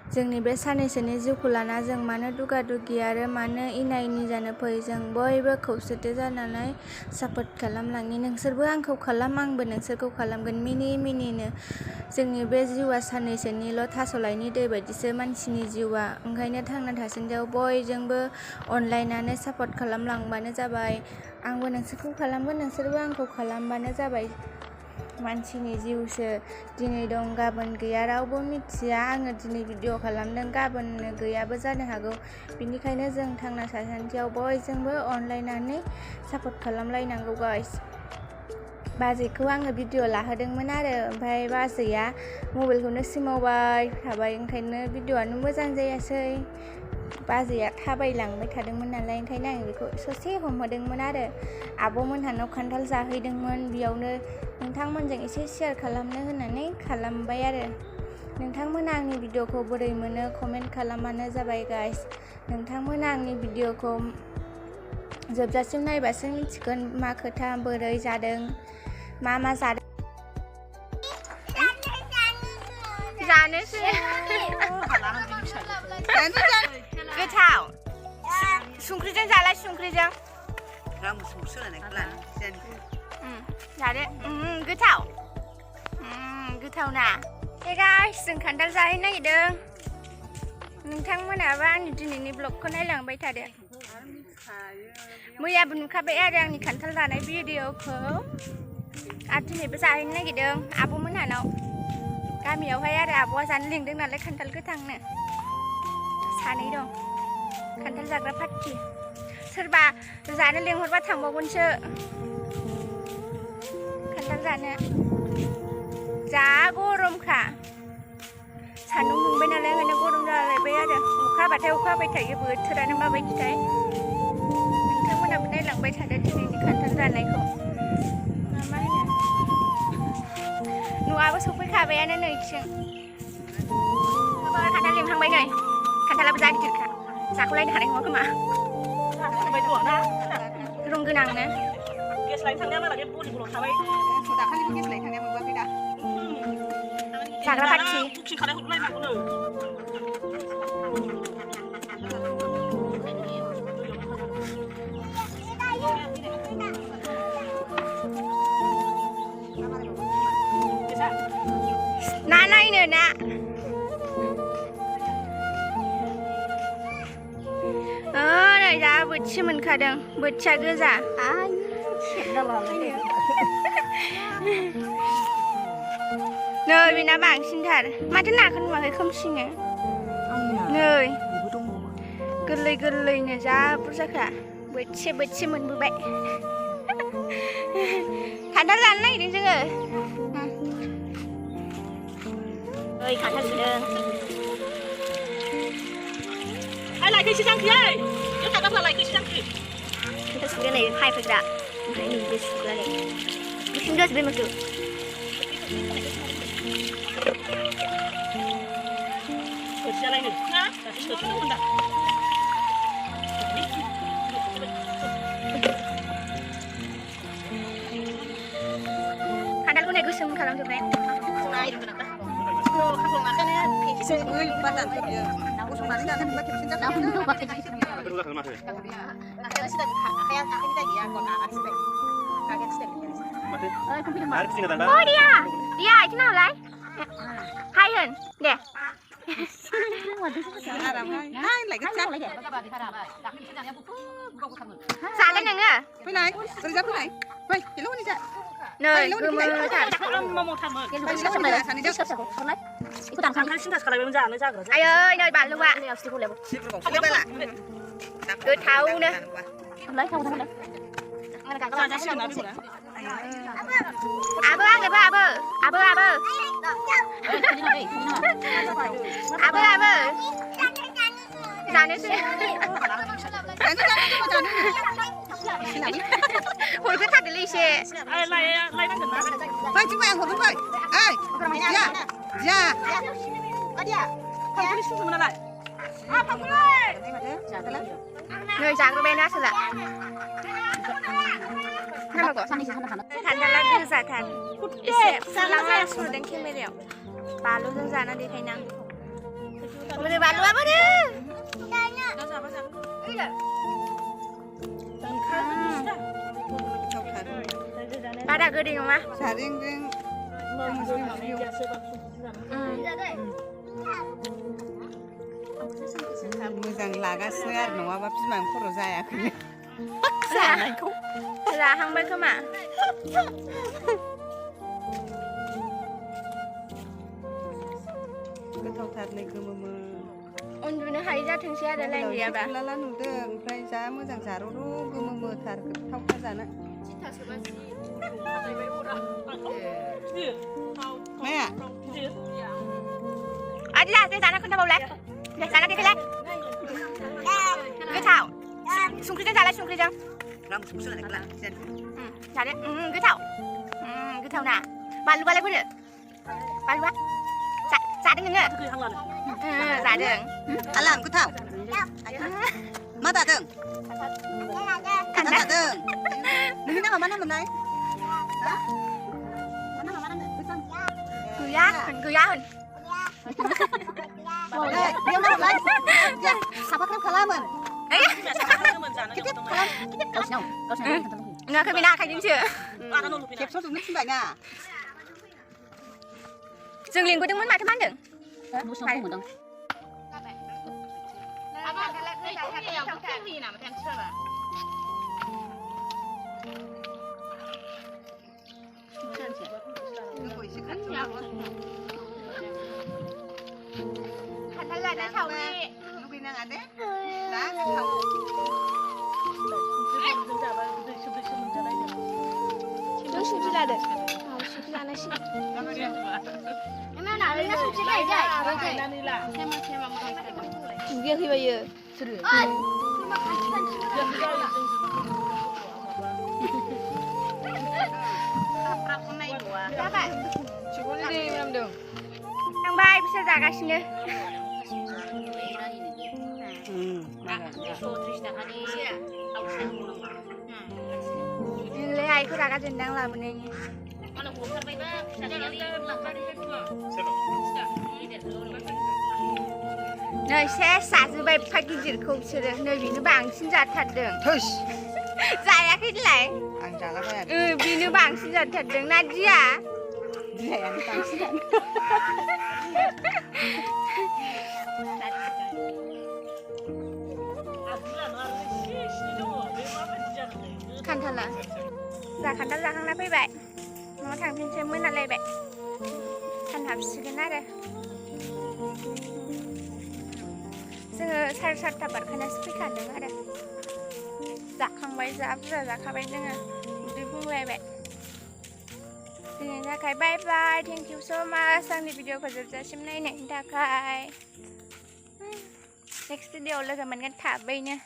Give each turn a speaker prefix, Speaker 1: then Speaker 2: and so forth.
Speaker 1: जोंनि बे साननैसोनि जिउखौ लाना जों मानो दुगा दुगि आरो मानो इना इनि जानो फैयो जों बयबो खौसेथि जानानै सापर्ट खालामलाङि। नोंसोरबो आंखौ खालाम, आंबो नोंसोरखौ खालामगोन। मिनिनो जोंनि बे जिउआ साननैसोनिल' थास'लायनि दै बायदिसो मानसिनि जिउआ। ओंखायनो थांना थासान्दियाव बयजोंबो अनलायनानै सापर्ट खालामलांबानो जाबाय। आंबो नोंसोरखौ खालामगोन, नोंसोरबो आंखौ खालामबानो जाबाय। मानसिनि जिउसो, दिनै दं गाबोन गैया रावबो मिथिया। आङो दिनै भिडिअ खालामदों, गाबोन गैयाबो जानो हागौ। बिनिखायनो जों थांना थासान्दियाव बयजोंबो अनलायनानै सापर्ट खालामलायनांगौ गाइस। बाजैखौ आङो भिडिअ लाहोदोंमोन आरो ओमफ्राय बाजैया मबाइलखौनो सिमावबाय थाबाय, ओंखायनो भिडिअआनो मोजां जायासै। बाजैया थाबायलांबाय थादोंमोन नालाय, ओंखायनो आं बेखौ ससे हमहोदोंमोन आरो आब'मोनहानाव खान्थाल जाहैदोंमोन। बेयावनो नोंथांमोनजों एसे शेयार खालामनो होननानै खालामबाय आरो। नोंथांमोना आंनि भिडिअखौ बोरै मोनो कमेन्ट खालामबानो जाबाय गाइस। नोंथांमोना आंनि भिडिअखौ जोबजासिम नायबासो मिथिगोन मा खोथा, बोरै जादों, मा जादों। जानोसै गोथाव संख्रिजों जाला, संख्रिजों जादो। गोथाव गोथावना। हे गाइस, जों खान्थाल जाहैनो नागिरदों। नोंथांमोनाबो आंनि दिनैनि ब्लगखौ नायलांबाय थादो। मैयाबो नुखाबाय आरो आंनि खान्थाल जानाय भिडिअखौ, आरो दिनैबो जाहैनो नागिरदों आब'मोनहानाव गामियावहाय आरो आब'आ जानो लिंदों नालाय खान्थाल गोथांनो। सानै दं खान्थाल जाग्रा पार्टि। सोरबा जानो लेंहरबा थांबावगोनसो खान्थाल जानो। जा गरमखा, सान्दुं दुंबाय नालाय ओंखायनो गरम जालायबाय आरो। अखा हाबाथाय अखा हाबाय थायो, बोथोरानो माबायदिथाय। नोंथांमोनाबो नायलांबाय थादो दिनैनि खान्थाल जानायखौ। मा होनो, न'आबो सफैखाबायानो नै इथिं। खान्थाल लिंहांबाय नै, खान्थालाबो जा गिदिरखा, जाख'लायनो हानाय नङा खोमा। रं गोनांनो।
Speaker 2: गेस लायनो थांनाया माला बे बलिगलाव थाबाय। दाखालिबो गेस लायनो थांनाया मोनबोआखै दा।
Speaker 1: जाग्रा पार्टि।
Speaker 2: बुकिं खालामहरलायनांगौनो।
Speaker 1: ना नायनो ना। नै दा बोथिसे मोनखादों, बोथिया गोजा। नै बेना बांसिनथार। माथो नाखौ नुवाखै खोमसिनो? नै गोरलै गोरलैनो जा बुरजाखा। बोथिसे मोनबोबाय। खान्थाल जानो नागिरदों जोङो। ओइ खान्थाल बिदों।
Speaker 2: लायखैसो जांख्रि, बेयाव थागाब्ला लायखैसो जांख्रि।
Speaker 1: Kita sudah nih, hai Fitra. Ini bes sudah nih. Bikin gas bener tuh.
Speaker 2: Kerja lain ni, nah, tapi kerja tu mana?
Speaker 1: Kadang aku nego sem kalau sampai.
Speaker 2: Sungai itu kenapa? Oh, kalau makan ya, saya badan tu dia. Aku sungai ni kan buat kita tak tahu. Terus dah masuk. Akhirnya sudah akhirnya dia kau nak sudah. Kaget sudah. Mati. Hari sini kan?
Speaker 1: Oh dia itu nama lain. Hai Hen, deh.
Speaker 2: Hai, lại cái chắc.
Speaker 1: Sao cái này ngơ?
Speaker 2: Bên này, rồi ra bên này. Vậy, cái lúc này chạy.
Speaker 1: Nơi, cứ mơ thẳng. Ai ơi, nơi bạn luôn ạ. Cứ thấu nữa.
Speaker 2: Lấy không thôi.
Speaker 1: Abơ ăn kìa abơ. Abơ. Jangan sih. Hồi cứ thắt để ly xe.
Speaker 2: Lại đang gần đó. Vậy chúng mày hồi vậy. Ê, dạ. Ở đi à? Không có đi xuống mà lại. À, không có lên.
Speaker 1: Nơi giang của bên đó sự lạ. Nama kok? Tanda lagi zatan. Isep. Lama sudah dengki meriau. Palu zana di kainang. Pada gede mama.
Speaker 2: Saring-ring. Moजां लागासिनो आरो नङाबा बिमानि खर' जायाखै जानायखौ
Speaker 1: जाहांबाय खोमा
Speaker 2: गोथावथारलै गोमोमो
Speaker 1: उन्दुनो हायै जाथोंसै आरो लाइन गैयाबा
Speaker 2: लाला नुदों ओमफ्राय जा मोजां जारौ गोमोमोथार गोथावथार जानो माया
Speaker 1: आदि लासै जानो खोन्थाबावलाय दे जाना देखायलाय गोथाव संख्रिजों जालाय संख्रिजों जादो गोथाव गोथावना बानलुआलाय बोरो बानलुआ जादों नोङो जादों
Speaker 2: आलाम गोथाव मा दादों मा दादों नोंनि नामा मा नाममोनलाय
Speaker 1: gaya hoन
Speaker 2: बेयाव नाममोनलाय साफाख्राम खालामोन
Speaker 1: नुवाखै बेना आखाइजोंसो
Speaker 2: खेबस' जोबनो थिनबायना
Speaker 1: जों लिंबोदोंमोन माथो मा होनदों खान्थाल जाना सावरि
Speaker 2: लुगैनाङा दे ना गोथाव
Speaker 1: नों सुजि लादो सुजि लानायसै दुगैयाखै बायो सोरो थांबाय बिसोर जागासिनो नोंलाय आइखौ रागा जोंदां लाबोनायनि नै सेस जाजोब्बाय एफा गिदिरखौ बिसोरो नै बेनो बांसिन जाथारदों जायाखै देलाय
Speaker 2: आं जालाबाया
Speaker 1: बेनो बांसिन जाथारदों नादिया
Speaker 2: बिहायानो बांसिन जानो
Speaker 1: खान्थाला जा खान्थाल जाखांना फैबाय न'आव थांफिनसै मोनालायबाय सानहाबसिगोन आरो जोङो 7:30 बारखानासो फैखादों आरो जाखांबाय जा बुरजा जाखाबाय जोङो उदै बुंलायबाय दिनैनि थाखाय बाय बाय थेंक इउ स' माच आंनि भिडिअखौ जोबजासिम नायनायनि थाखाय नेक्स्ट भिडिअआव लोगो मोनगोन थाबैनो